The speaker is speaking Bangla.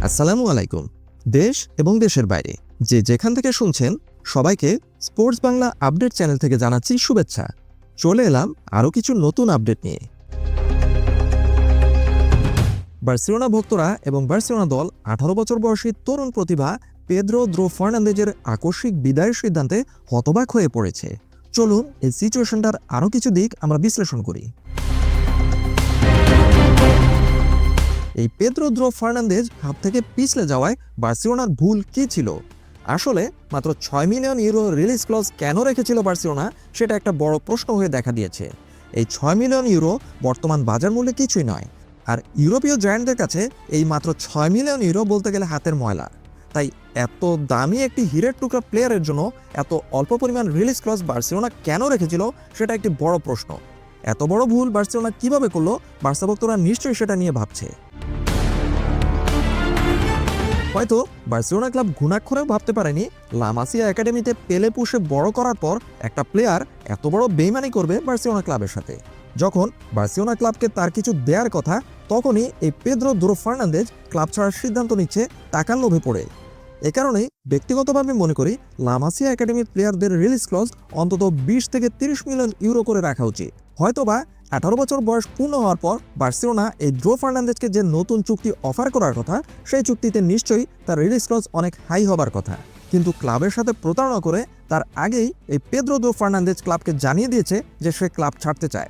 আসসালামু আলাইকুম। দেশ এবং দেশের বাইরে যে যেখান থেকে শুনছেন সবাইকে স্পোর্টস বাংলা আপডেট চ্যানেল থেকে জানাচ্ছি শুভেচ্ছা। চলে এলাম আরও কিছু নতুন আপডেট নিয়ে। বার্সেলোনা ভক্তরা এবং বার্সেলোনা দল 18 বছর বয়সী তরুণ প্রতিভা পেদ্রো ফার্নান্দেজের আকস্মিক বিদায়ের সিদ্ধান্তে হতবাক হয়ে পড়েছে। চলুন এই সিচুয়েশনটার আরও কিছু দিক আমরা বিশ্লেষণ করি। এই পেদ্রো ফার্নান্দেজ হাত থেকে পিছলে যাওয়ায় বার্সেলোনার ভুল কী ছিল? আসলে মাত্র 6 মিলিয়ন ইউরো রিলিজ ক্লজ কেন রেখেছিল বার্সেলোনা, সেটা একটা বড় প্রশ্ন হয়ে দেখা দিয়েছে। এই 6 মিলিয়ন ইউরো বর্তমান বাজার মূল্যে কিছুই নয়, আর ইউরোপীয় জায়ান্টদের কাছে এই মাত্র 6 মিলিয়ন ইউরো বলতে গেলে হাতের ময়লা। তাই এত দামি একটি হীরের টুকরা প্লেয়ারের জন্য এত অল্প পরিমাণ রিলিজ ক্লজ বার্সেলোনা কেন রেখেছিল, সেটা একটি বড় প্রশ্ন। এত বড় ভুল বার্সেলোনা কিভাবে করলো, বার্সা ভক্তরা নিশ্চয়ই সেটা নিয়ে ভাবছে। হয়তো বার্সেলোনা ক্লাব ঘুণাক্ষরেও ভাবতে পারেনি লা মাসিয়া একাডেমিতে পেলে পুষে বড় করার পর একটা প্লেয়ার এত বড় বেইমানি করবে বার্সেলোনা ক্লাবের সাথে। যখন বার্সেলোনা ক্লাবকে তার কিছু দেওয়ার কথা, তখনই এই পেদ্রো ফার্নান্দেজ ক্লাব ছাড়ার সিদ্ধান্ত নিচ্ছে টাকার লোভে পড়ে। এ কারণেই ব্যক্তিগতভাবে মনে করি লা মাসিয়া একাডেমির প্লেয়ারদের রিলিজ ক্লজ অন্তত 20 থেকে 30 মিলিয়ন ইউরো করে রাখা উচিত। হয়তোবা 18 বছর বয়স পূর্ণ হওয়ার পর বার্সেলোনা এই ফার্নান্দেজকে যে নতুন চুক্তি অফার করার কথা, সেই চুক্তিতে নিশ্চয়ই তার রিলিজ ক্লজ অনেক হাই হবার কথা। কিন্তু ক্লাবের সাথে প্রতারণা করে তার আগেই এই পেদ্রো ফার্নান্দেজ ক্লাবকে জানিয়ে দিয়েছে যে সে ক্লাব ছাড়তে চায়।